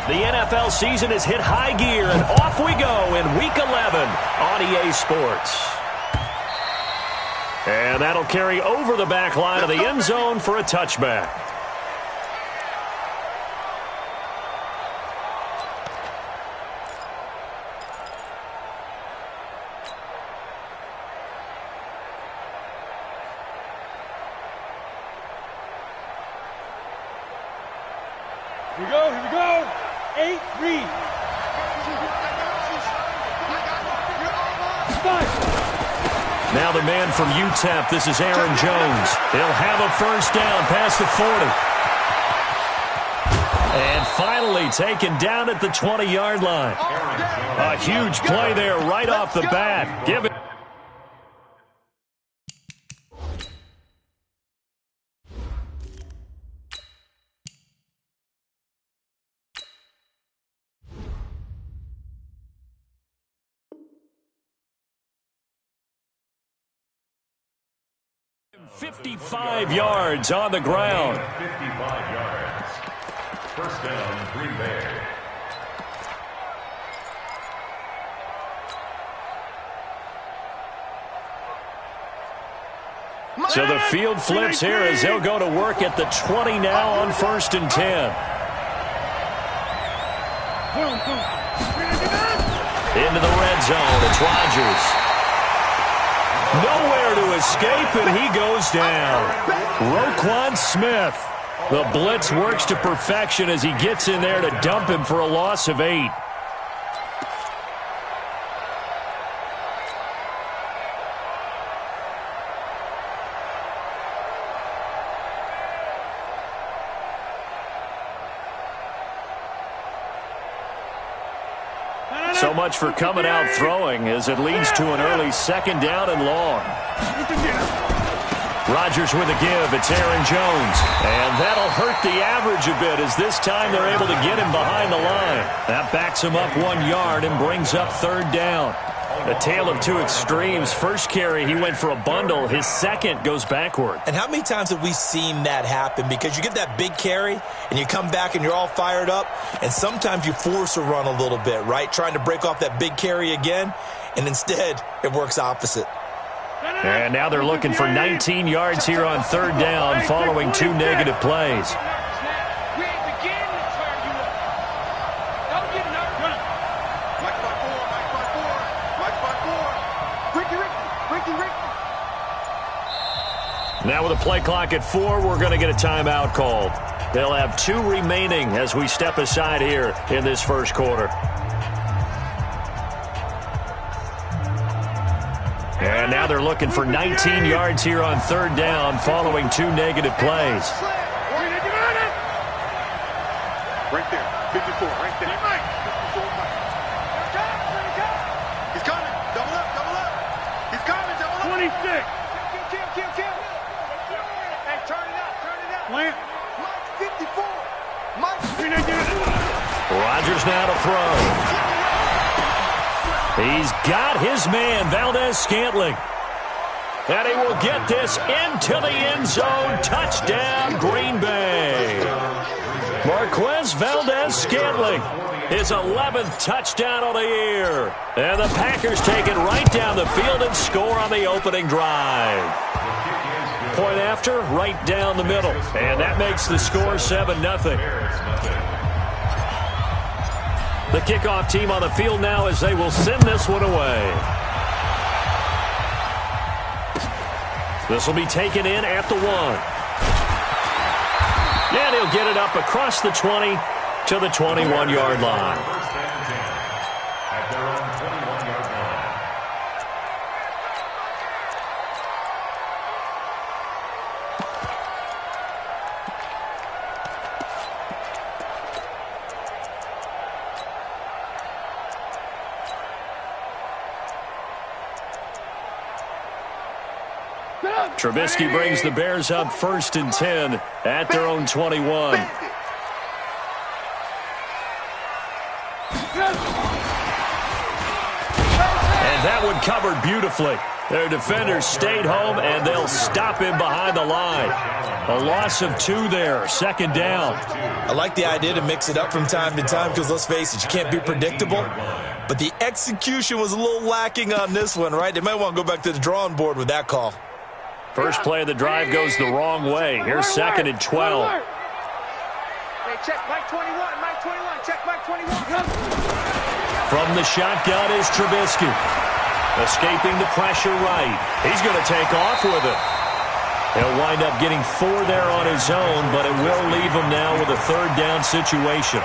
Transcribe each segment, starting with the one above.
The NFL season has hit high gear, and off we go in Week 11 on EA Sports. And that'll carry over the back line of the end zone for a touchback. Here we go. 8, read. Now the man from UTEP, this is Aaron Jones. He'll have a first down past the 40. And finally taken down at the 20-yard line. A huge play there right off the bat. Give it. $55 yards on the ground. 55 yards. First down, Green Bay. So the field flips here as they'll go to work at the 20 now on 1st and 10. Into the red zone. It's Rodgers. Nowhere to escape, and he goes down. Roquan Smith. The blitz works to perfection as he gets in there to dump him for a loss of 8. So much for coming out throwing as it leads to an early 2nd down and long. Rodgers with a give. It's Aaron Jones. And that'll hurt the average a bit as this time they're able to get him behind the line. That backs him up 1 yard and brings up 3rd down. A tale of two extremes. First carry, he went for a bundle. His second goes backward. And how many times have we seen that happen? Because you get that big carry, and you come back and you're all fired up, and sometimes you force a run a little bit, right? Trying to break off that big carry again, and instead it works opposite. And now they're looking for 19 yards here on 3rd down following 2 negative plays. Now with a play clock at 4, we're going to get a timeout called. They'll have 2 remaining as we step aside here in this first quarter. And now they're looking for 19 yards here on 3rd down following 2 negative plays. Right there, 54, right there. He's coming, double up. He's coming, double up. 26. Kill. Hey, turn it up. Plant. Mike 54. Rodgers now to throw. He's got his man, Valdez-Scantling. And he will get this into the end zone. Touchdown, Green Bay. Marquez Valdez-Scantling, his 11th touchdown of the year. And the Packers take it right down the field and score on the opening drive. Point after, right down the middle. And that makes the score 7-0. The kickoff team on the field now as they will send this one away. This will be taken in at the 1. And he'll get it up across the 20 to the 21-yard line. Trubisky brings the Bears up 1st and 10 at their own 21. And that one covered beautifully. Their defenders stayed home, and they'll stop him behind the line. A loss of 2 there, second down. I like the idea to mix it up from time to time because, let's face it, you can't be predictable. But the execution was a little lacking on this one, right? They might want to go back to the drawing board with that call. First play of the drive goes the wrong way. Here's second and 12. Hey, check Mike 21, Mike 21, check Mike 21. From the shotgun is Trubisky. Escaping the pressure right. He's going to take off with it. He'll wind up getting 4 there on his own, but it will leave him now with a third down situation.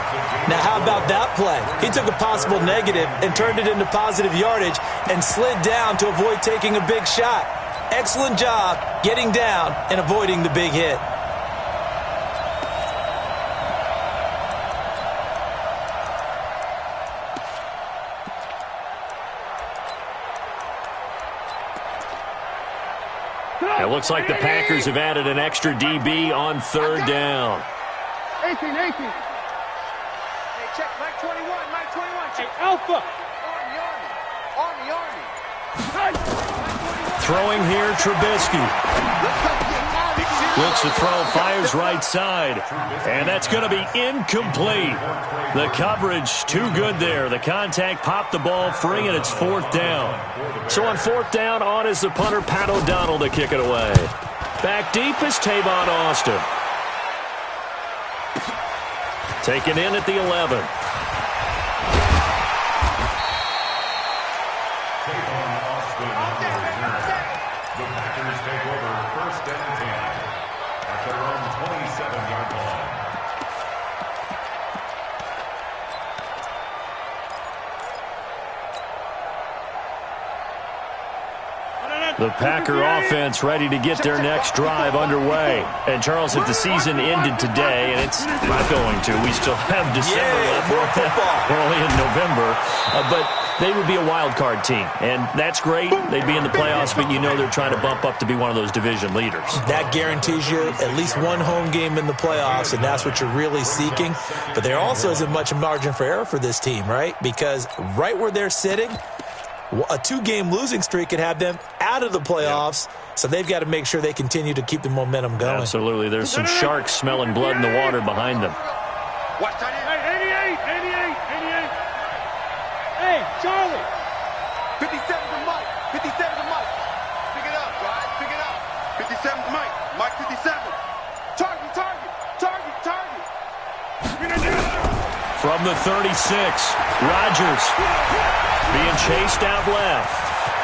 Now, how about that play? He took a possible negative and turned it into positive yardage and slid down to avoid taking a big shot. Excellent job getting down and avoiding the big hit. It looks like the Packers have added an extra DB on third down. 18. Hey, check Mike 21, Mike 21. Check Alpha. Army. Throwing here, Trubisky. Looks to throw, fires right side. And that's going to be incomplete. The coverage too good there. The contact popped the ball free, and it's fourth down. So on fourth down, on is the punter, Pat O'Donnell, to kick it away. Back deep is Tavon Austin. Taken in at the 11. The Packers take over first and 10 at their own 27-yard line. The Packer offense ready to get their next drive underway. And, Charles, if the season ended today, and it's not going to, we still have December left. More football. We're only in November. But they would be a wild card team, and that's great. They'd be in the playoffs, but you know they're trying to bump up to be one of those division leaders. That guarantees you at least one home game in the playoffs, and that's what you're really seeking. But there also isn't much margin for error for this team, right? Because right where they're sitting, a 2-game losing streak could have them out of the playoffs, so they've got to make sure they continue to keep the momentum going. Absolutely. There's some sharks smelling blood in the water behind them. Watch tight end. Hey, 88. Hey, Charlie. 57 to Mike. 57 to Mike. Pick it up, guys. Pick it up. 57 to Mike. Mike 57. Target. From the 36, Rodgers being chased out left.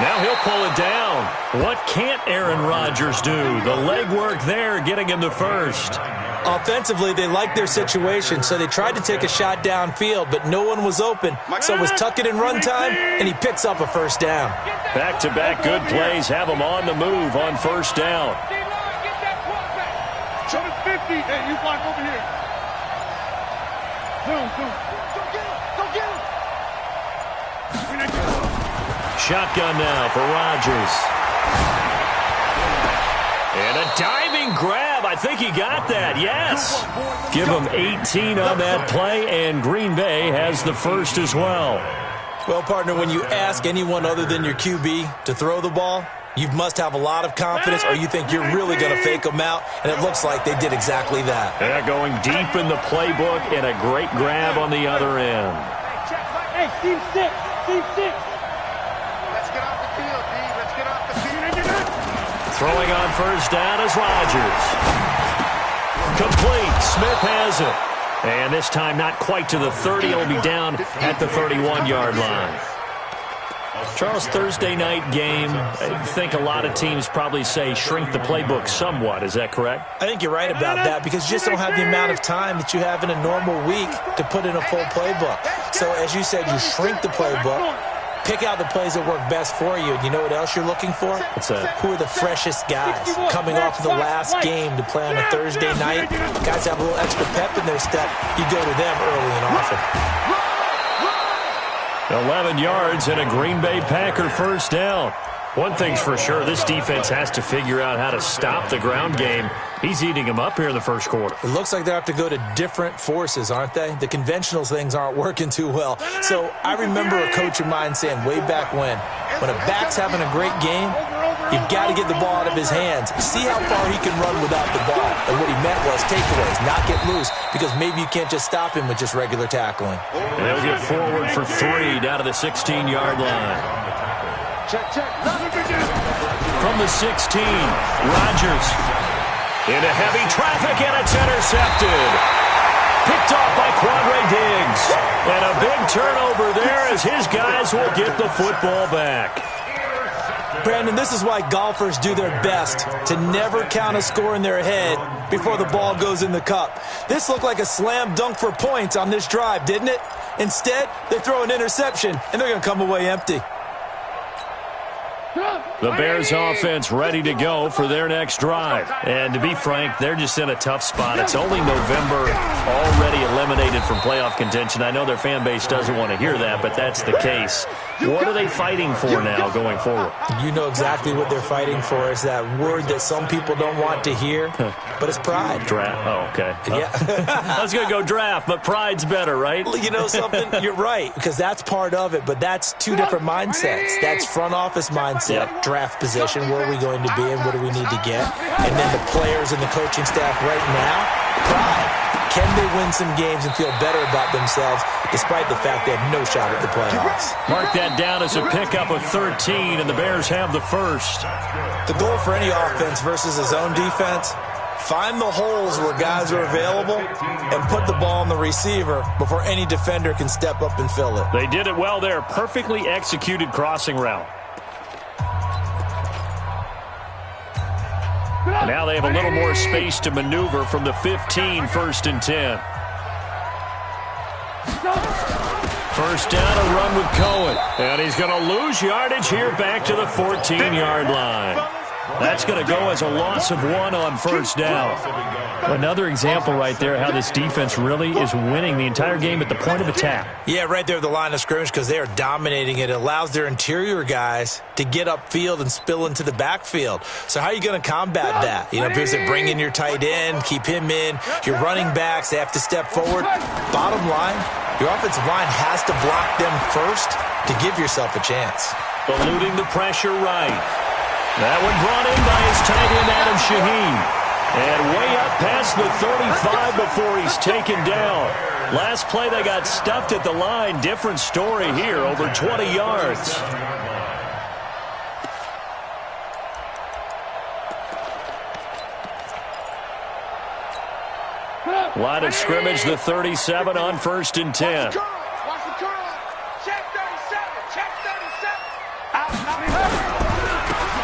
Now he'll pull it down. What can't Aaron Rodgers do? The leg work there, getting him to first. Offensively, they liked their situation, so they tried to take a shot downfield, but no one was open. So it was tuck it in run time, and he picks up a first down. Back-to-back good plays have him on the move on first down. Show us 50. Hey, you block over here. Zoom. Go get him. Shotgun now for Rodgers. And a diving grab. I think he got that. Yes. Give him 18 on that play, and Green Bay has the first as well. Well, partner, when you ask anyone other than your QB to throw the ball, you must have a lot of confidence, or you think you're really going to fake them out, and it looks like they did exactly that. Yeah, going deep in the playbook, and a great grab on the other end. Hey, team 6. Let's get off the field, D. Let's get off the field. Throwing on first down is Rodgers. Complete. Smith has it. And this time not quite to the 30. It'll be down at the 31-yard line. Charles, Thursday night game, I think a lot of teams probably say shrink the playbook somewhat. Is that correct? I think you're right about that because you just don't have the amount of time that you have in a normal week to put in a full playbook. So as you said, you shrink the playbook, pick out the plays that work best for you. And you know what else you're looking for? What's that? Who are the freshest guys coming off of the last game to play on a Thursday night? Guys have a little extra pep in their step. You go to them early and often. 11 yards and a Green Bay Packer first down. One thing's for sure, this defense has to figure out how to stop the ground game. He's eating them up here in the first quarter. It looks like they have to go to different forces, aren't they? The conventional things aren't working too well. So I remember a coach of mine saying way back when a back's having a great game, You've got to get the ball out of his hands. See how far he can run without the ball. And what he meant was takeaways, not get loose, because maybe you can't just stop him with just regular tackling. And they'll get forward for 3 down to the 16-yard line. From the 16, Rodgers into heavy traffic, and it's intercepted. Picked off by Quandre Diggs. And a big turnover there as his guys will get the football back. Brandon, this is why golfers do their best to never count a score in their head before the ball goes in the cup. This looked like a slam dunk for points on this drive, didn't it? Instead, they throw an interception, and they're going to come away empty. The Bears offense ready to go for their next drive. And to be frank, they're just in a tough spot. It's only November, already eliminated from playoff contention. I know their fan base doesn't want to hear that, but that's the case. What are they fighting for now going forward? You know exactly what they're fighting for. Is that word that some people don't want to hear, but it's pride. Draft. Oh, okay. Yeah. I was going to go draft, but pride's better, right? You know something? You're right, because that's part of it, but that's two different mindsets. That's front office mindset, draft position, where are we going to be and what do we need to get? And then the players and the coaching staff right now, pride. Can they win some games and feel better about themselves despite the fact they have no shot at the playoffs? Mark that down as a pickup of 13, and the Bears have the first. The goal for any offense versus his own defense, find the holes where guys are available and put the ball on the receiver before any defender can step up and fill it. They did it well there. Perfectly executed crossing route. And now they have a little more space to maneuver from the 15, 1st and 10. First down, a run with Cohen. And he's going to lose yardage here back to the 14-yard line. That's going to go as a loss of 1 on first down. Another example right there how this defense really is winning the entire game at the point of attack. Yeah, right there at the line of scrimmage because they are dominating it. It allows their interior guys to get upfield and spill into the backfield. So how are you going to combat that? You know, because they bring in your tight end, keep him in. Your running backs, they have to step forward. Bottom line, your offensive line has to block them first to give yourself a chance. Eluding the pressure right. That one brought in by his tight end, Adam Shaheen. And way up past the 35 before he's taken down. Last play, they got stuffed at the line. Different story here, over 20 yards. Line of scrimmage, the 37 on 1st and 10.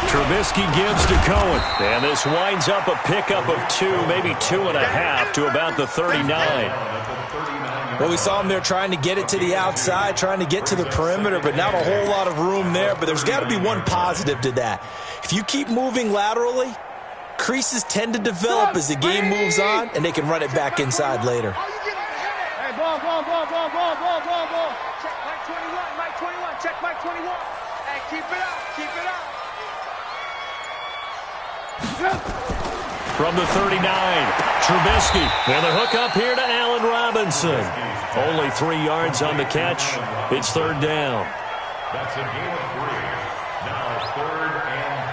Trubisky gives to Cohen. And this winds up a pickup of 2, maybe 2.5 to about the 39. Well, we saw him there trying to get it to the outside, trying to get to the perimeter, but not a whole lot of room there. But there's got to be one positive to that. If you keep moving laterally, creases tend to develop as the game moves on, and they can run it back inside later. Hey, ball. Check Mike 21, check Mike 21. Hey, keep it up. From the 39, Trubisky. And the hook up here to Allen Robinson. Only 3 yards on the catch. It's 3rd down. That's a gain of 3. Now 3rd and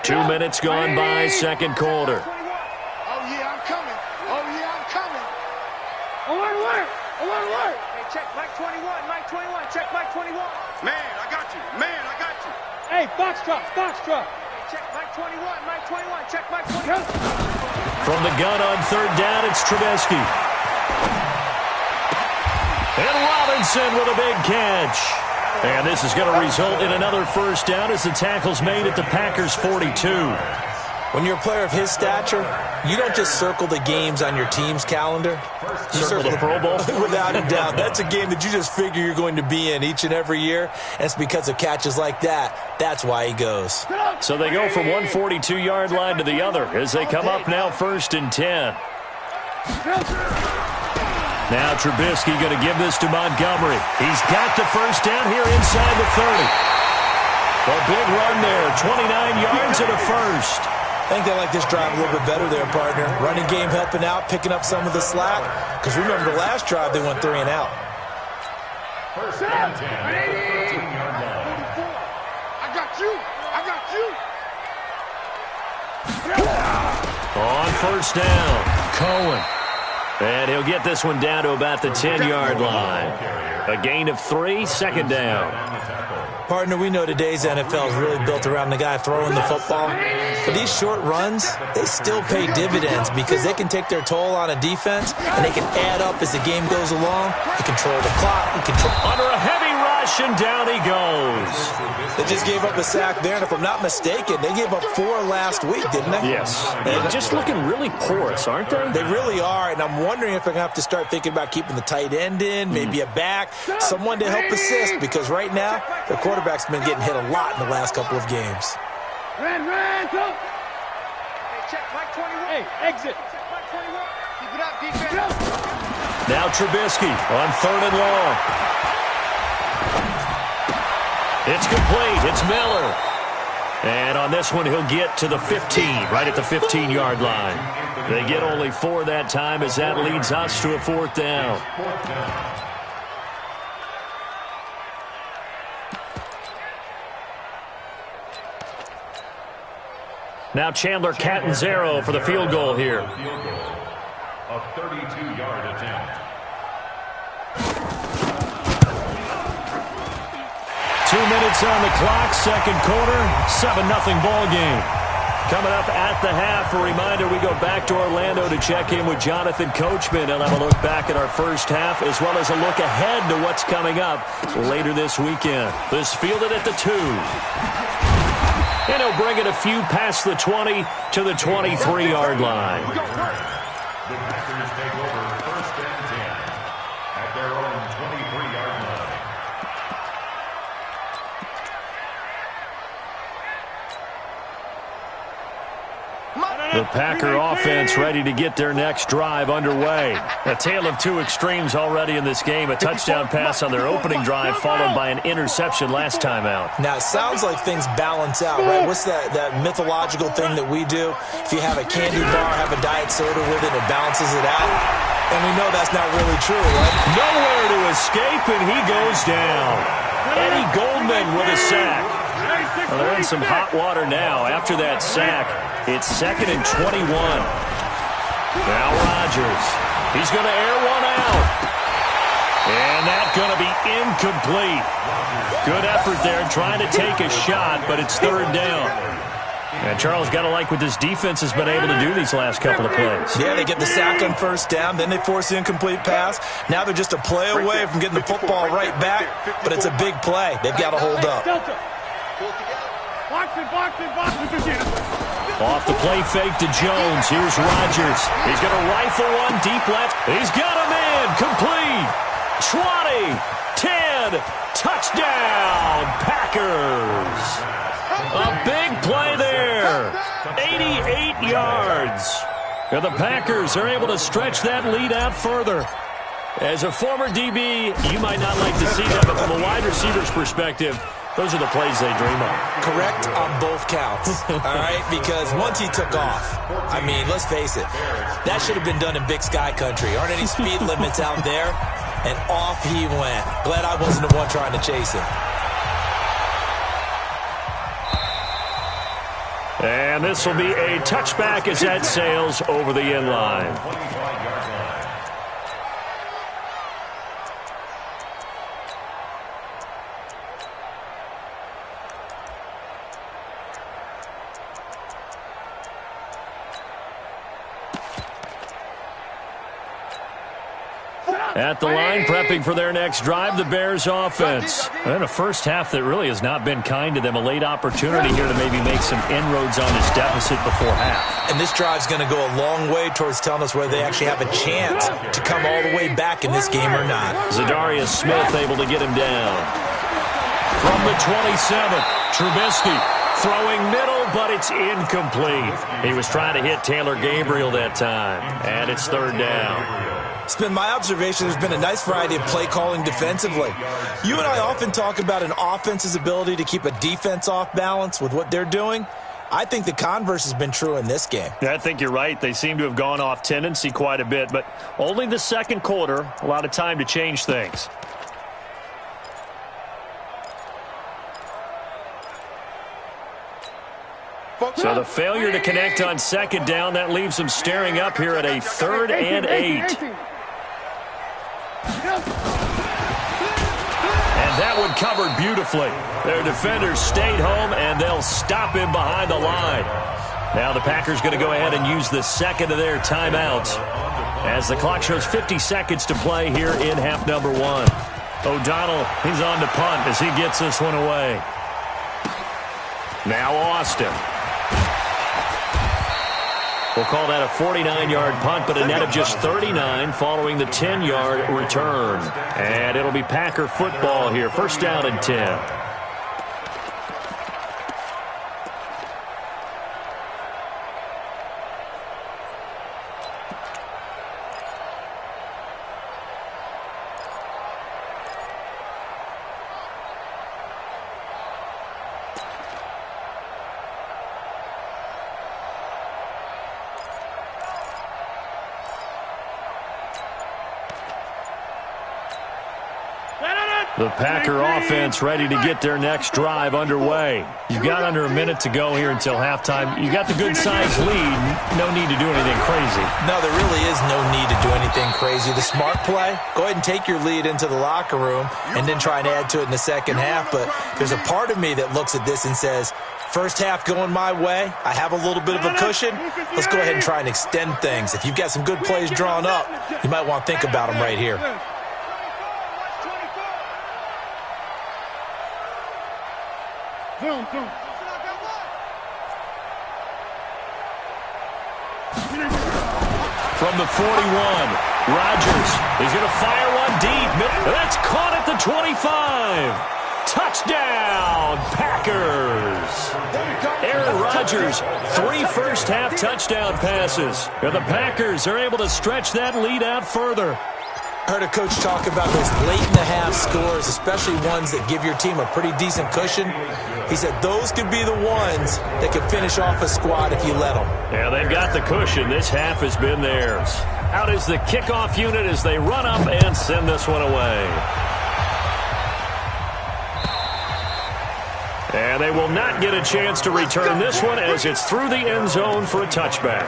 5. 2 minutes gone by, second quarter. Oh, yeah, I'm coming. Alert. Hey, check Mike 21, check Mike 21. Man, I got you. Hey, box drop. Hey, check Mike 21, check Mike 21. From the gun on 3rd down, it's Trubisky. And Robinson with a big catch. And this is going to result in another first down as the tackle's made at the Packers' 42. When you're a player of his stature, you don't just circle the games on your team's calendar. You Circle the Pro Bowl? Without a doubt. That's a game that you just figure you're going to be in each and every year. And it's because of catches like that. That's why he goes. So they go from one 42-yard line to the other as they come up now 1st and 10. Now Trubisky going to give this to Montgomery. He's got the first down here inside the 30. A big run there, 29 yards and a first. I think they like this drive a little bit better there, partner. Running game helping out, picking up some of the slack. Because remember, the last drive, they went 3 and out. First and 10 at the 13-yard line. I got you. I got you. On first down, Cohen. And he'll get this one down to about the 10-yard line. A gain of 3, second down. Partner, we know today's NFL is really built around the guy throwing the football. But these short runs, they still pay dividends because they can take their toll on a defense, and they can add up as the game goes along. You control the clock. You control Under a heavy rush, and down he goes. They just gave up a sack there, and if I'm not mistaken, they gave up 4 last week, didn't they? Yes. And just looking really porous, aren't they? They really are, and I'm wondering if they're going to have to start thinking about keeping the tight end in, maybe a back, someone to help assist, because right now, their quarterback's been getting hit a lot in the last couple of games. Ran, go. Hey, check Mike 21. Hey, exit. Check Mike 21. Keep it up, defense. Now Trubisky on 3rd and long. It's complete. It's Miller. And on this one, he'll get to the 15, right at the 15-yard line. They get only 4 that time as that leads us to a 4th down. Now Chandler Catanzaro for the field goal here. A 32-yard attempt. 2 minutes on the clock, second quarter, 7-0 ball game. Coming up at the half, a reminder, we go back to Orlando to check in with Jonathan Coachman. He'll have a look back at our first half as well as a look ahead to what's coming up later this weekend. This fielded at the 2. And he'll bring it a few past the 20 to the 23-yard line. The Packers take over first and 10 at their own 23-yard line. The Packer offense ready to get their next drive underway. A tale of 2 extremes already in this game. A touchdown pass on their opening drive followed by an interception last time out. Now, it sounds like things balance out, right? What's that mythological thing that we do? If you have a candy bar, have a diet soda with it, it balances it out. And we know that's not really true, right? Nowhere to escape, and he goes down. Eddie Goldman with a sack. Well, they're in some hot water now after that sack. It's 2nd and 21. Now Rodgers. He's going to air one out. And that's going to be incomplete. Good effort there trying to take a shot, but it's 3rd down. And Charles, got to like what this defense has been able to do these last couple of plays. Yeah, they get the sack on first down, then they force the incomplete pass. Now they're just a play away from getting the football right back, but it's a big play. They've got to hold up. Off the play fake to Jones. Here's Rodgers. He's going to rifle one deep left. He's got him in. Complete. 20, 10, touchdown, Packers. A big play there. 88 yards. And the Packers are able to stretch that lead out further. As a former DB, you might not like to see that, but from a wide receiver's perspective, those are the plays they dream of. Correct on both counts, all right? Because once he took off, I mean, let's face it, that should have been done in Big Sky country. Aren't any speed limits out there? And off he went. Glad I wasn't the one trying to chase him. And this will be a touchback as that sails over the end line. At the line, prepping for their next drive, the Bears offense. And a first half that really has not been kind to them. A late opportunity here to maybe make some inroads on this deficit before half. And this drive's going to go a long way towards telling us whether they actually have a chance to come all the way back in this game or not. Zadarius Smith able to get him down. From the 27, Trubisky throwing middle, but it's incomplete. He was trying to hit Taylor Gabriel that time, and it's 3rd down. It's been my observation there's been a nice variety of play calling defensively. You and I often talk about an offense's ability to keep a defense off balance with what they're doing. I think the converse has been true in this game. Yeah, I think you're right. They seem to have gone off tendency quite a bit, but only the second quarter, a lot of time to change things. So the failure to connect on second down, that leaves them staring up here at a 3rd and 8. And that one covered beautifully. Their defenders stayed home, and they'll stop him behind the line. Now the Packers going to go ahead and use the second of their timeouts as the clock shows 50 seconds to play here in half number 1. O'Donnell, he's on to punt as he gets this one away. Now Austin. We'll call that a 49-yard punt, but a net of just 39 following the 10-yard return. And it'll be Packer football here. 1st down and 10. The Packer offense ready to get their next drive underway. You've got under a minute to go here until halftime. You got the good-sized lead. No need to do anything crazy. No, there really is no need to do anything crazy. The smart play, go ahead and take your lead into the locker room and then try and add to it in the second half. But there's a part of me that looks at this and says, first half going my way, I have a little bit of a cushion. Let's go ahead and try and extend things. If you've got some good plays drawn up, you might want to think about them right here. From the 41, Rodgers is going to fire one deep. That's caught at the 25. Touchdown, Packers. Aaron Rodgers, 3 first-half touchdown passes. And the Packers are able to stretch that lead out further. I heard a coach talk about those late-in-the-half scores, especially ones that give your team a pretty decent cushion. He said those could be the ones that could finish off a squad if you let them. Yeah, they've got the cushion. This half has been theirs. Out is the kickoff unit as they run up and send this one away. And they will not get a chance to return this one as it's through the end zone for a touchback.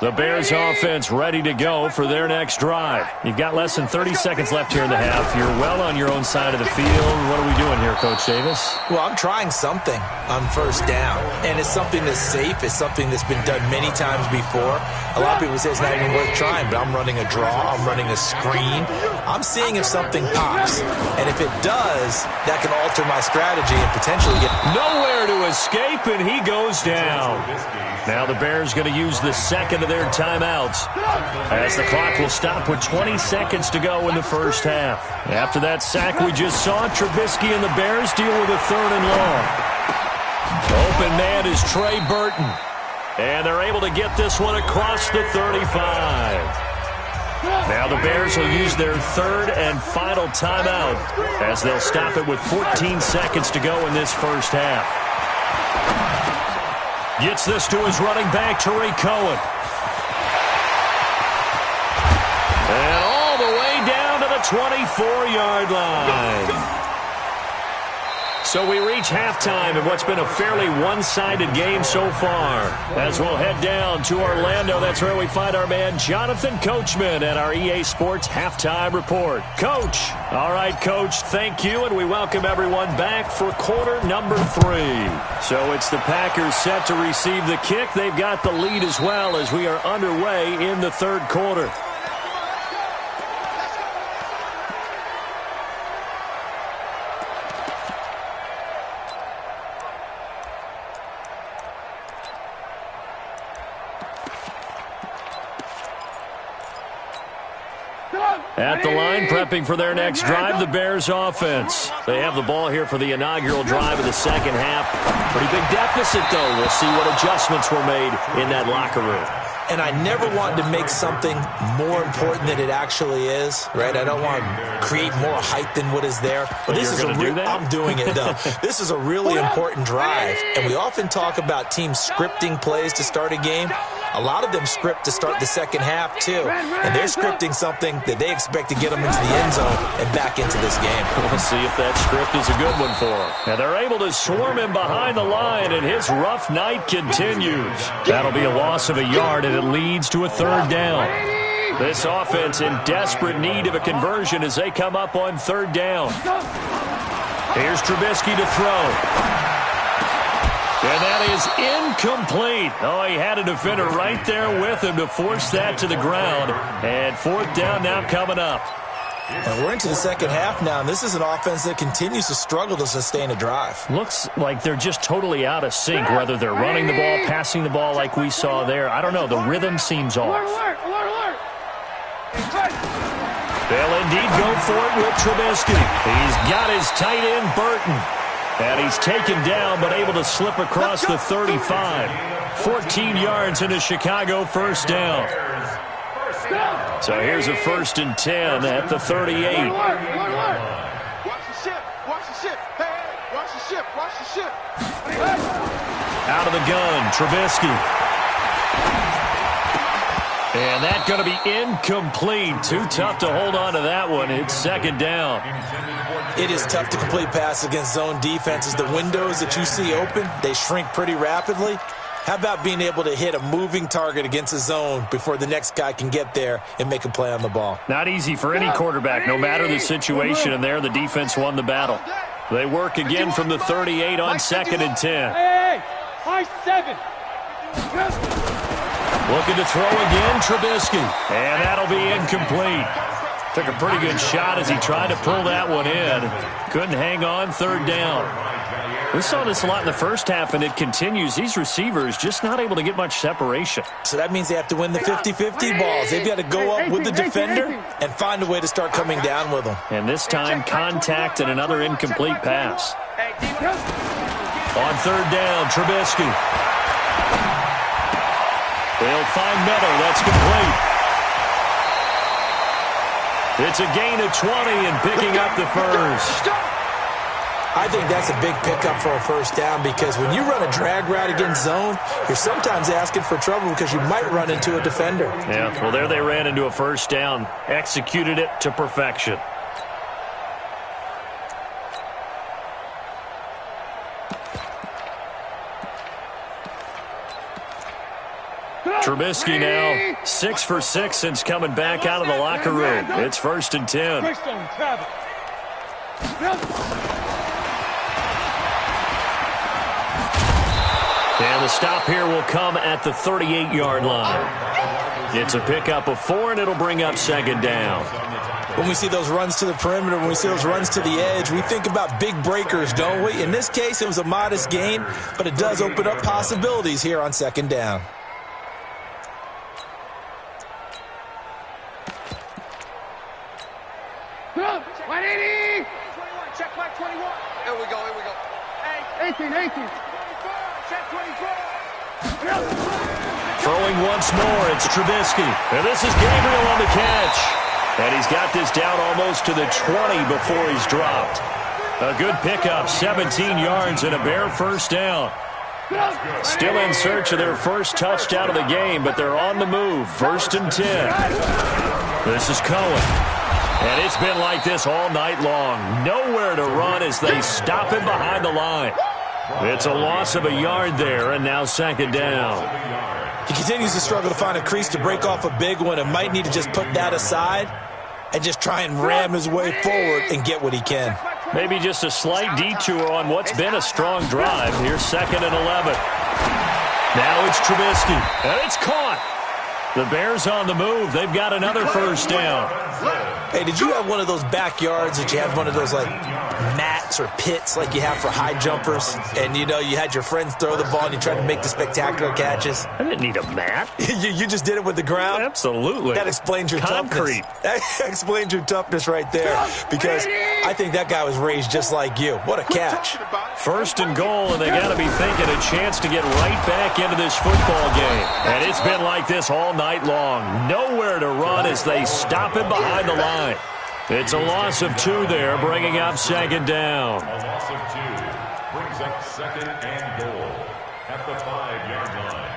The Bears offense ready to go for their next drive. You've got less than 30 seconds left here in the half. You're well on your own side of the field. What are we doing here, Coach Davis? Well, I'm trying something on first down, and it's something that's safe. It's something that's been done many times before. A lot of people say it's not even worth trying, but I'm running a draw. I'm running a screen. I'm seeing if something pops, and if it does, that can alter my strategy and potentially get nowhere to escape, and he goes down. Now the Bears going to use the second of their timeouts as the clock will stop with 20 seconds to go in the first half. After that sack we just saw, Trubisky and the Bears deal with a 3rd and long. Open man is Trey Burton. And they're able to get this one across the 35. Now the Bears will use their 3rd and final timeout as they'll stop it with 14 seconds to go in this first half. Gets this to his running back, Tariq Cohen. And all the way down to the 24-yard line. So we reach halftime in what's been a fairly one-sided game so far. As we'll head down to Orlando, that's where we find our man Jonathan Coachman at our EA Sports Halftime Report. Coach. All right, Coach, thank you, and we welcome everyone back for quarter number 3. So it's the Packers set to receive the kick. They've got the lead as well as we are underway in the 3rd quarter. At the line, prepping for their next drive, the Bears offense. They have the ball here for the inaugural drive of the second half. Pretty big deficit, though. We'll see what adjustments were made in that locker room. and I never want to make something more important than it actually is, right? I don't want to create more hype than what is there. But this is I'm doing it, though. This is a really important drive, and we often talk about teams scripting plays to start a game. A lot of them script to start the second half, too. And they're scripting something that they expect to get them into the end zone and back into this game. We'll see if that script is a good one for them. And they're able to swarm him behind the line, and his rough night continues. That'll be a loss of a yard, and it leads to a third down. This offense in desperate need of a conversion as they come up on third down. Here's Trubisky to throw. And that is incomplete. Oh, he had a defender right there with him to force that to the ground. And fourth down now coming up. And we're into the second half now, and this is an offense that continues to struggle to sustain a drive. Looks like they're just totally out of sync, whether they're running the ball, passing the ball like we saw there. I don't know. The rhythm seems off. They'll indeed go for it with Trubisky. He's got his tight end, Burton. And he's taken down, but able to slip across the 35. 14 yards into Chicago first down. So here's a 1st and 10 at the 38. Watch the ship. Watch the ship. Hey, watch the ship. Watch the ship. Out of the gun, Trubisky. And that's going to be incomplete. Too tough to hold on to that one. It's second down. It is tough to complete pass against zone defenses. The windows that you see open, they shrink pretty rapidly. How about being able to hit a moving target against a zone before the next guy can get there and make a play on the ball? Not easy for any quarterback, no matter the situation, and there the defense won the battle. They work again from the 38 on 2nd and 10. Hey, high 7. Looking to throw again, Trubisky. And that'll be incomplete. Took a pretty good shot as he tried to pull that one in. Couldn't hang on, third down. We saw this a lot in the first half, and it continues. These receivers just not able to get much separation. So that means they have to win the 50-50 balls. They've got to go up with the defender and find a way to start coming down with them. And this time, contact and another incomplete pass. On third down, Trubisky. They'll find Miller. That's complete. It's a gain of 20 and picking up the first. I think that's a big pickup for a first down because when you run a drag route against zone, you're sometimes asking for trouble because you might run into a defender. Yeah, well, there they ran into a first down. Executed it to perfection. Trubisky now 6 for 6 since coming back out of the locker room. It's 1st and 10. And the stop here will come at the 38-yard line. It's a pickup of 4, and it'll bring up 2nd down. When we see those runs to the perimeter, when we see those runs to the edge, we think about big breakers, don't we? In this case, it was a modest gain, but it does open up possibilities here on 2nd down. Check my 21. Here we go. Hey, 18. Check 24. Throwing once more, it's Trubisky. And this is Gabriel on the catch. And he's got this down almost to the 20 before he's dropped. A good pickup, 17 yards and a bare first down. Still in search of their first touchdown of the game, but they're on the move. 1st and 10. This is Cohen. And it's been like this all night long. Nowhere to run as they stop him behind the line. It's a loss of a yard there, and now 2nd down. He continues to struggle to find a crease to break off a big one and might need to just put that aside and just try and ram his way forward and get what he can. Maybe just a slight detour on what's been a strong drive. Here's 2nd and 11. Now it's Trubisky, and it's caught. The Bears on the move. They've got another first down. Hey, did you have one of those backyards that you had one of those, like, mats or pits like you have for high jumpers? And, you know, you had your friends throw the ball and you tried to make the spectacular catches? I didn't need a mat. you just did it with the ground? Absolutely. That explains your concrete. Toughness. That explains your toughness right there because I think that guy was raised just like you. What a catch. First and goal, and they got to be thinking a chance to get right back into this football game. And it's been like this all night long. Nowhere to run as they stop him behind the line. It's a loss of 2 there, bringing up second down. A loss of 2 brings up second and goal at the 5-yard line.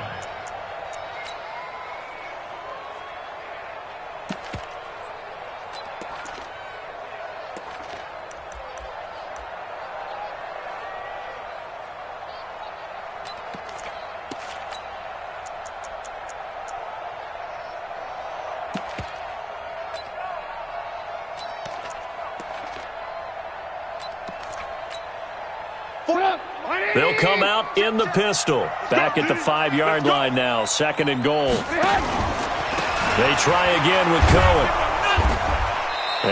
They'll come out in the pistol. Back at the 5-yard line now. Second and goal. They try again with Cohen.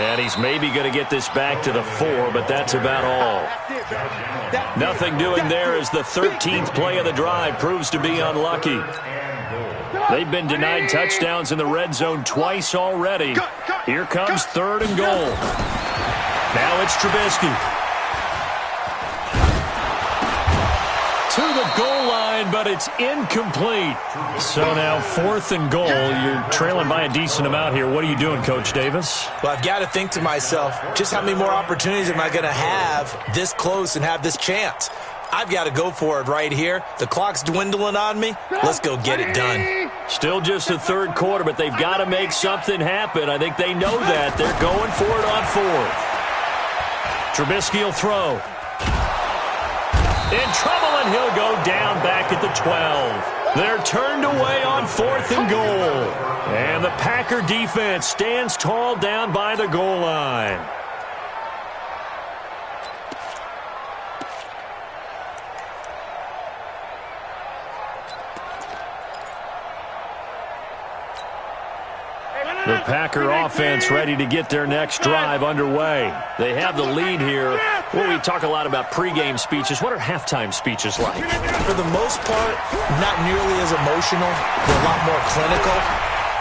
And he's maybe going to get this back to the 4, but that's about all. Nothing doing there as the 13th play of the drive proves to be unlucky. They've been denied touchdowns in the red zone twice already. Here comes third and goal. Now it's Trubisky. To the goal line, but it's incomplete. So now fourth and goal. You're trailing by a decent amount here. What are you doing, Coach Davis? Well, I've got to think to myself, just how many more opportunities am I going to have this close and have this chance? I've got to go for it right here. The clock's dwindling on me. Let's go get it done. Still just the third quarter, but they've got to make something happen. I think they know that. They're going for it on fourth. Trubisky will throw. In trouble, and he'll go down back at the 12. They're turned away on fourth and goal. And the Packer defense stands tall down by the goal line. The Packer offense ready to get their next drive underway. They have the lead here. Well, we talk a lot about pregame speeches. What are halftime speeches like? For the most part, not nearly as emotional. They're a lot more clinical.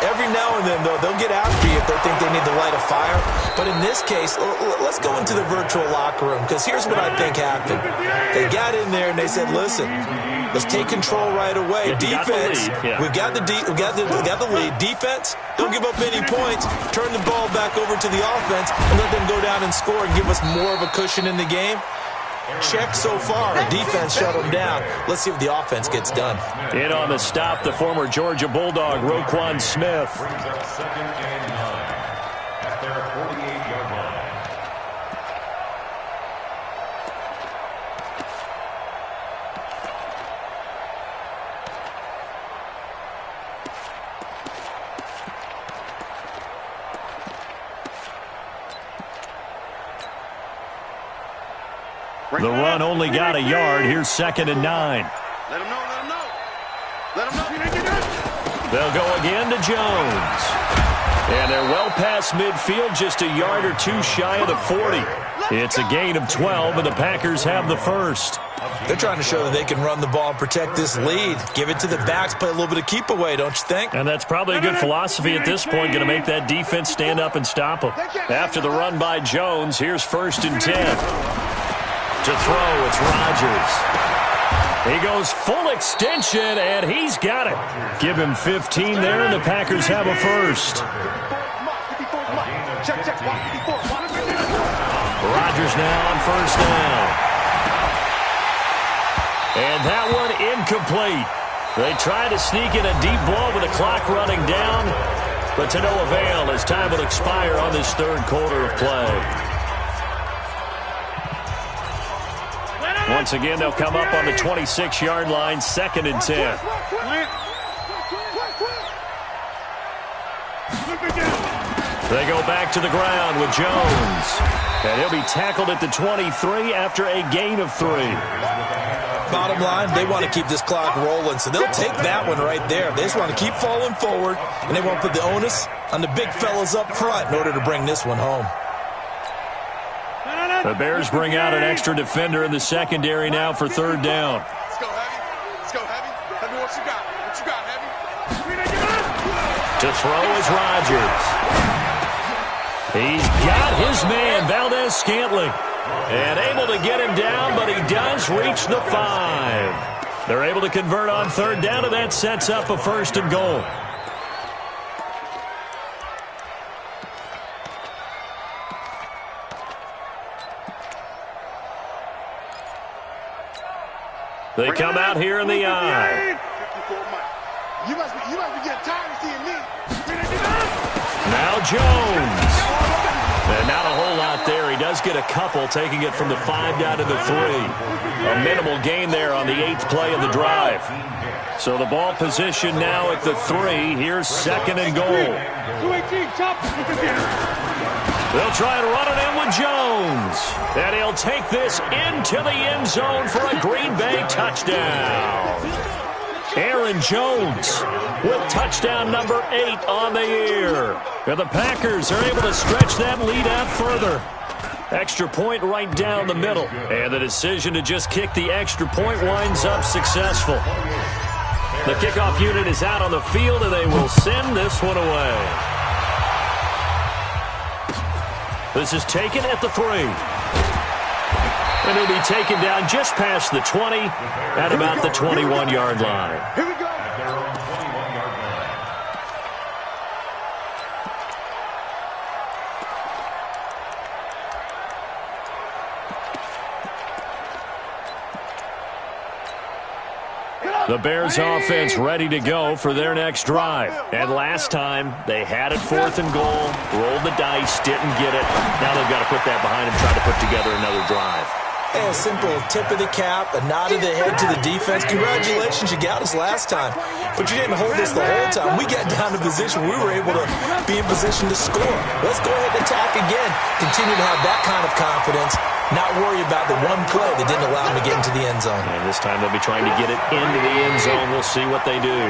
Every now and then, though, they'll get after you if they think they need to light a fire. But in this case, let's go into the virtual locker room, because here's what I think happened. They got in there and they said, listen, let's take control right away. Defense, we've got the lead. Defense, don't give up any points. Turn the ball back over to the offense and let them go down and score and give us more of a cushion in the game. Check so far. Defense shut them down. Let's see if the offense gets done. In on the stop, the former Georgia Bulldog, Roquan Smith. Brings up second and 9 at their 48-yard line. The run only got a yard. Here's second and 9. Let him know, let him know. Let him know. They'll go again to Jones. And they're well past midfield, just a yard or two shy of the 40. It's a gain of 12, and the Packers have the first. They're trying to show that they can run the ball and protect this lead. Give it to the backs, play a little bit of keep away, don't you think? And that's probably a good philosophy at this point, going to make that defense stand up and stop them. After the run by Jones, here's first and 10. To throw, it's Rodgers. He goes full extension, and he's got it. Give him 15 there, and the Packers have a first. Rodgers now on first down. And that one incomplete. They try to sneak in a deep ball with the clock running down, but to no avail as time will expire on this third quarter of play. Once again, they'll come up on the 26-yard line, second and 10. They go back to the ground with Jones. And he'll be tackled at the 23 after a gain of 3. Bottom line, they want to keep this clock rolling, so they'll take that one right there. They just want to keep falling forward, and they want to put the onus on the big fellas up front in order to bring this one home. The Bears bring out an extra defender in the secondary now for third down. Let's go, Heavy. Let's go, Heavy. Heavy, what you got? What you got, Heavy? To throw is Rodgers. He's got his man, Valdez Scantling. And able to get him down, but he does reach the 5. They're able to convert on third down, and that sets up a 1st and goal. They come out here in the eye. You must be getting tired of seeing me. Now Jones. And not a whole lot there. He does get a couple, taking it from the 5 down to the 3. A minimal gain there on the 8th play of the drive. So the ball position now at the 3. Here's 2nd and goal. They'll try and run it in with Jones. And he'll take this into the end zone for a Green Bay touchdown. Aaron Jones with touchdown number 8 on the year. And the Packers are able to stretch that lead out further. Extra point right down the middle. And the decision to just kick the extra point winds up successful. The kickoff unit is out on the field, and they will send this one away. This is taken at the 3. And he'll be taken down just past the 20 at about the 21-yard line. Here we go. At their own 21-yard line. The Bears offense ready to go for their next drive. And last time, they had it 4th and goal, rolled the dice, didn't get it. Now they've got to put that behind them, try to put together another drive. A simple tip of the cap, a nod of the head to the defense. Congratulations, you got us last time. But you didn't hold us the whole time. We got down to position. We were able to be in position to score. Let's go ahead and attack again. Continue to have that kind of confidence. Not worry about the one play that didn't allow them to get into the end zone. And this time they'll be trying to get it into the end zone. We'll see what they do.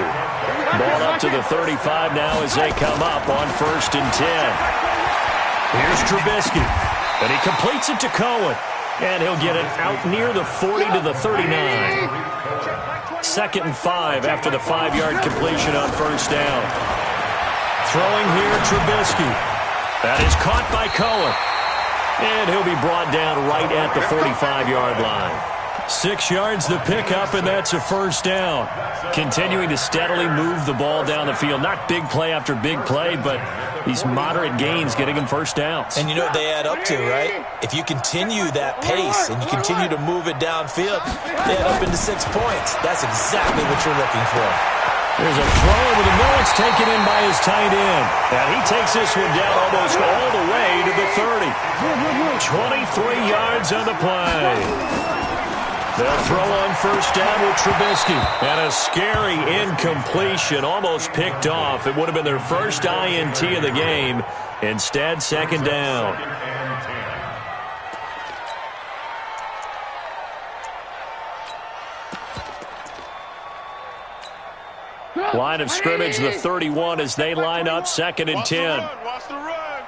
Ball up to the 35 now as they come up on 1st and 10. Here's Trubisky. And he completes it to Cohen. And he'll get it out near the 40 to the 39. 2nd and 5 after the 5-yard completion on 1st down. Throwing here, Trubisky. That is caught by Cohen. And he'll be brought down right at the 45-yard line. 6 yards the pickup, and that's a 1st down. Continuing to steadily move the ball down the field. Not big play after big play, but these moderate gains getting them 1st downs. And you know what they add up to, right? If you continue that pace and you continue to move it downfield, they add up into 6 points. That's exactly what you're looking for. There's a throw over the middle. It's taken in by his tight end. And he takes this one down almost all the way to the 30. 23 yards on the play. They'll throw on 1st down with Trubisky. And a scary incompletion, almost picked off. It would have been their first INT of the game. Instead, 2nd down. Line of scrimmage, the 31 as they line up 2nd and 10. Watch the run.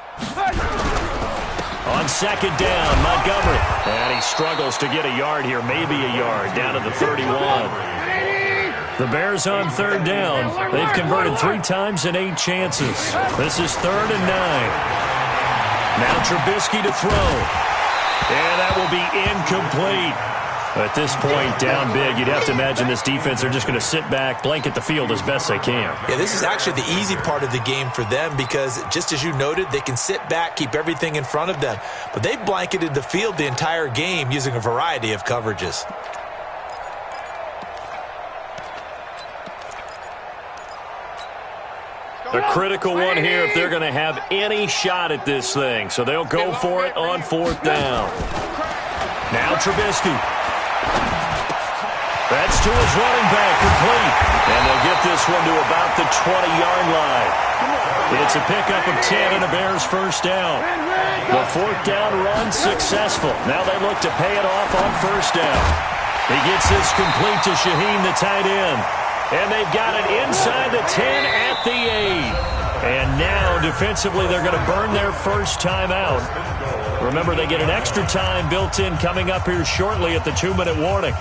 On 2nd down, Montgomery. And he struggles to get a yard here, maybe a yard, down to the 31. The Bears on 3rd down. They've converted 3 times in 8 chances. This is 3rd and 9. Now Trubisky to throw. And that will be incomplete. At this point, down big, you'd have to imagine this defense, they're just going to sit back, blanket the field as best they can. Yeah, this is actually the easy part of the game for them because, just as you noted, they can sit back, keep everything in front of them. But they've blanketed the field the entire game using a variety of coverages. A critical one here if they're going to have any shot at this thing. So they'll go for it on 4th down. Now Trubisky. That's to his running back, complete. And they'll get this one to about the 20-yard line. It's a pickup of 10 and a Bears 1st down. The 4th down run successful. Now they look to pay it off on 1st down. He gets this complete to Shaheen, the tight end. And they've got it inside the 10 at the 8. And now, defensively, they're going to burn their first time out. Remember, they get an extra time built in coming up here shortly at the 2-minute warning.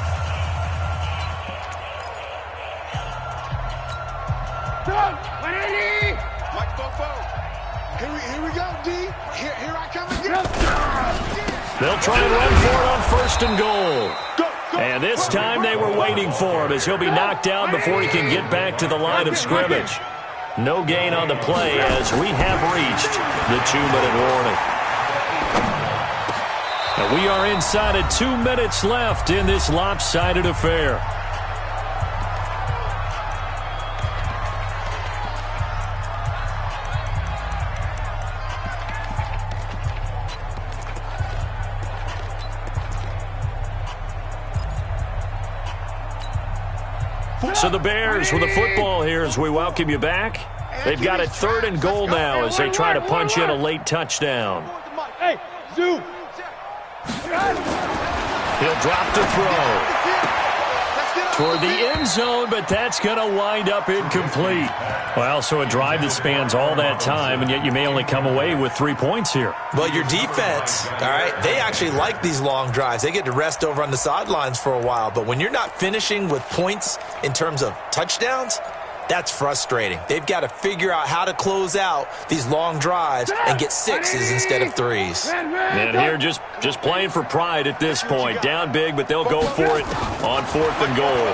Here we go, D. Here I come again. They'll try and run for it on 1st and goal. And this time they were waiting for him as he'll be knocked down before he can get back to the line of scrimmage. No gain on the play as we have reached the 2-minute warning. And we are inside of 2 minutes left in this lopsided affair. So the Bears with the football here as we welcome you back. They've got it 3rd and goal now as they try to punch in a late touchdown. Hey, Zoo. He'll drop to throw toward the end zone, but that's going to wind up incomplete. Well, so a drive that spans all that time, and yet you may only come away with 3 points here. Well, your defense, all right, they actually like these long drives. They get to rest over on the sidelines for a while. But when you're not finishing with points in terms of touchdowns, that's frustrating. They've got to figure out how to close out these long drives and get 6s instead of 3s. And here just playing for pride at this point. Down big, but they'll go for it on 4th and goal.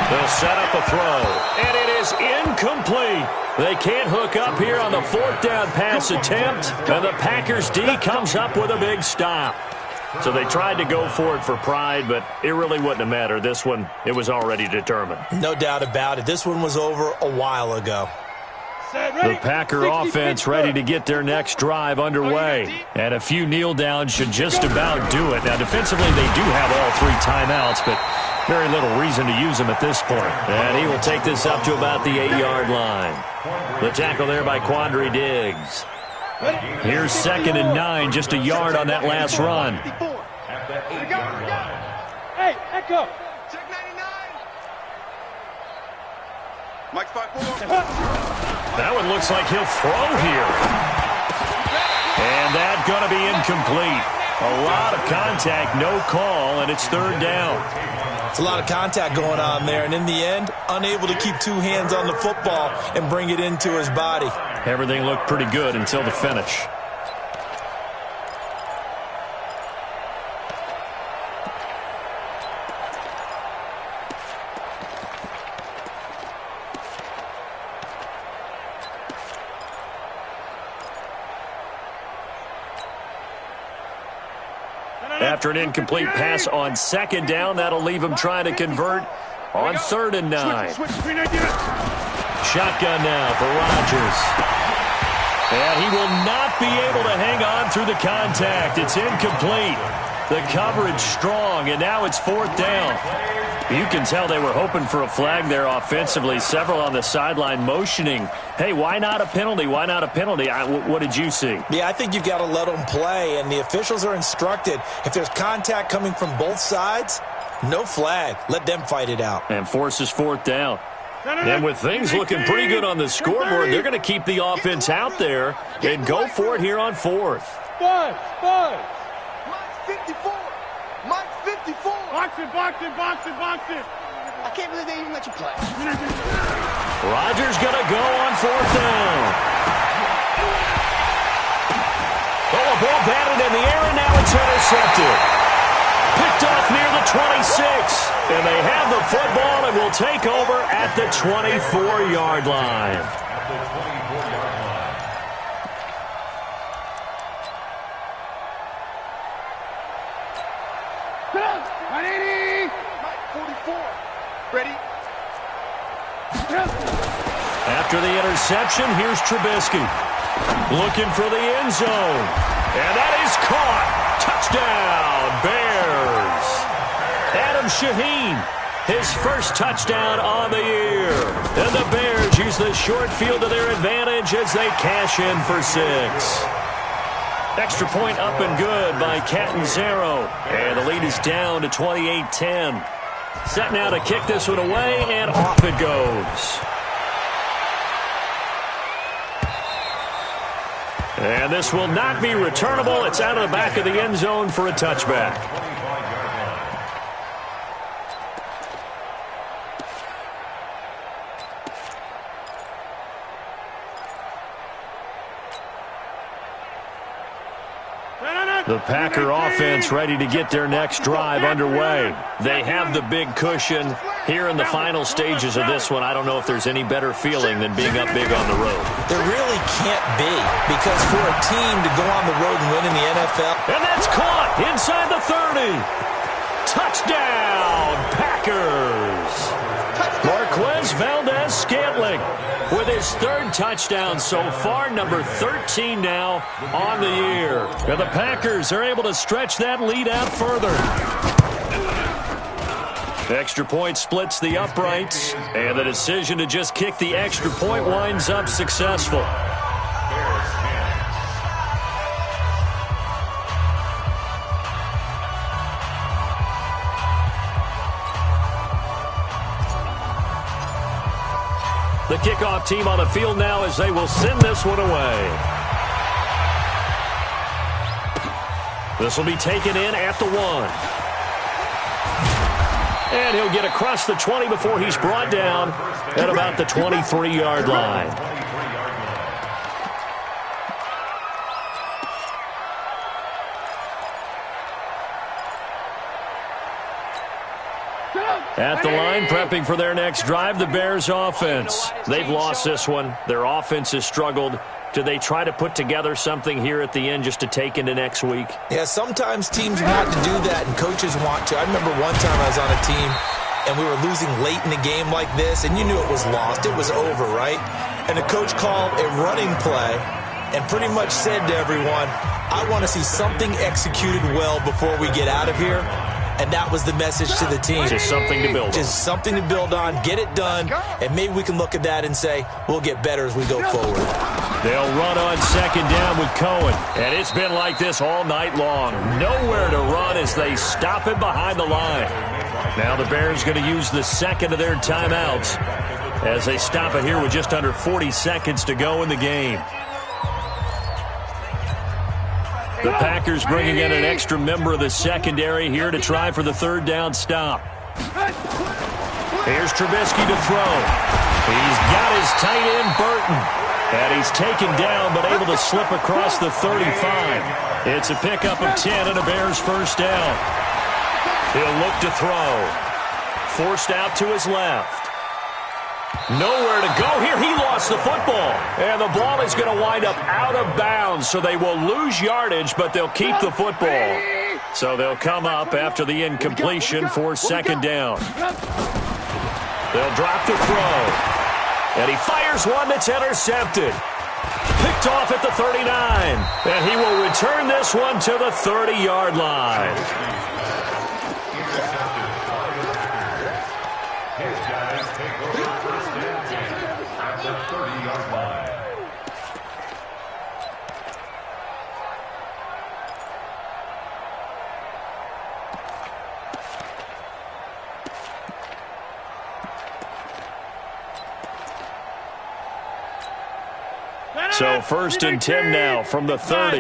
They'll set up a throw, and it is incomplete. They can't hook up here on the 4th down pass attempt, and the Packers D comes up with a big stop. So they tried to go for it for pride, but it really wouldn't have mattered. This one, it was already determined. No doubt about it. This one was over a while ago. The Packer offense ready to get their next drive underway. And a few kneel downs should just about do it. Now, defensively, they do have all 3 timeouts, but very little reason to use them at this point. And he will take this up to about the 8-yard line. The tackle there by Quandre Diggs. Here's 2nd and 9, just a yard on that last run. Hey, Echo. Check 99. Mike's 5-4. That one looks like he'll throw here. And that's going to be incomplete. A lot of contact, no call, and it's 3rd down. It's a lot of contact going on there, and in the end, unable to keep 2 hands on the football and bring it into his body. Everything looked pretty good until the finish. After an incomplete pass on 2nd down, that'll leave him trying to convert on 3rd and 9. Shotgun now for Rodgers. And he will not be able to hang on through the contact. It's incomplete. The coverage strong, and now it's 4th down. You can tell they were hoping for a flag there offensively. Several on the sideline motioning, hey, why not a penalty? Why not a penalty? What did you see? Yeah, I think you've got to let them play, and the officials are instructed. If there's contact coming from both sides, no flag. Let them fight it out. And forces 4th down. And with things looking pretty good on the scoreboard, they're going to keep the offense out there and go for it here on 4th. Five. Mike's 54. Mike's 54. Box it. I can't believe they even let you play. Rodgers going to go on 4th down. Oh, a ball batted in the air, and now it's intercepted. Picked off near the 26. And they have the football and will take over at the 24-yard line. Ready? After the interception, here's Trubisky. Looking for the end zone. And that is caught. Touchdown, Bears. Adam Shaheen, his first touchdown on the year. And the Bears use the short field to their advantage as they cash in for 6. Extra point up and good by Catanzaro. And the lead is down to 28-10. Set now to kick this one away, and off it goes. And this will not be returnable. It's out of the back of the end zone for a touchback. The Packer offense ready to get their next drive underway. They have the big cushion. Here in the final stages of this one, I don't know if there's any better feeling than being up big on the road. There really can't be, because for a team to go on the road and win in the NFL. And that's caught inside the 30. Touchdown, Packers. Marquez Valdez-Scantling with his third touchdown so far, number 13 now on the year. And the Packers are able to stretch that lead out further. Extra point splits the uprights, and the decision to just kick the extra point winds up successful. The kickoff team on the field now as they will send this one away. This will be taken in at the 1. And he'll get across the 20 before he's brought down at about the 23-yard line. At the line, prepping for their next drive, the Bears offense. They've lost this one. Their offense has struggled. Do they try to put together something here at the end just to take into next week? Yeah, sometimes teams want to do that and coaches want to. I remember one time I was on a team and we were losing late in the game like this, and you knew it was lost. It was over, right? And the coach called a running play and pretty much said to everyone, I want to see something executed well before we get out of here. And that was the message to the team. Just something to build on. Just something to build on, get it done, and maybe we can look at that and say, we'll get better as we go forward. They'll run on second down with Cohen. And it's been like this all night long. Nowhere to run as they stop it behind the line. Now the Bears going to use the second of their timeouts as they stop it here with just under 40 seconds to go in the game. The Packers bringing in an extra member of the secondary here to try for the third down stop. Here's Trubisky to throw. He's got his tight end, Burton. And he's taken down but able to slip across the 35. It's a pickup of 10 and a Bears first down. He'll look to throw. Forced out to his left. Nowhere to go here. He lost the football. And the ball is going to wind up out of bounds, so they will lose yardage, but they'll keep the football. So they'll come up after the incompletion for second down. They'll drop the throw. And he fires one that's intercepted. Picked off at the 39. And he will return this one to the 30-yard line. So first and 10 now from the 30.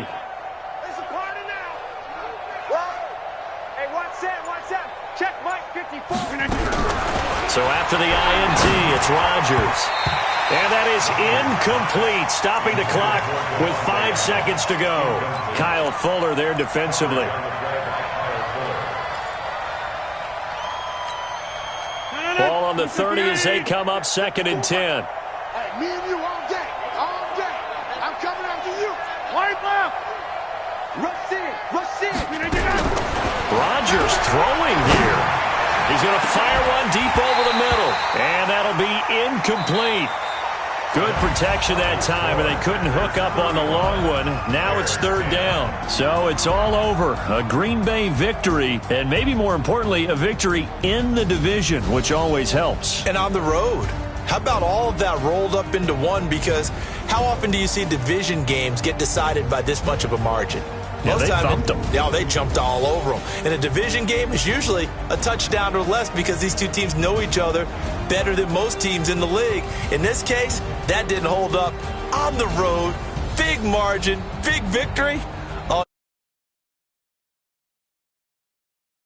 So after the INT, it's Rodgers. And that is incomplete, stopping the clock with 5 seconds to go. Kyle Fuller there defensively. Ball on the 30 as they come up second and 10. Hey, me and you all day. All day. I'm coming after you. Wide left. Rush in. Rush in. Rodgers throwing here. He's going to fire one deep over the middle. And that'll be incomplete. Good protection that time, and they couldn't hook up on the long one. Now it's third down. So it's all over. A Green Bay victory, and maybe more importantly, a victory in the division, which always helps. And on the road. How about all of that rolled up into one? Because how often do you see division games get decided by this much of a margin? Yeah, they thumped them. Yeah, they jumped all over them. And a division game is usually a touchdown or less because these two teams know each other better than most teams in the league. In this case, that didn't hold up. On the road, big margin, big victory.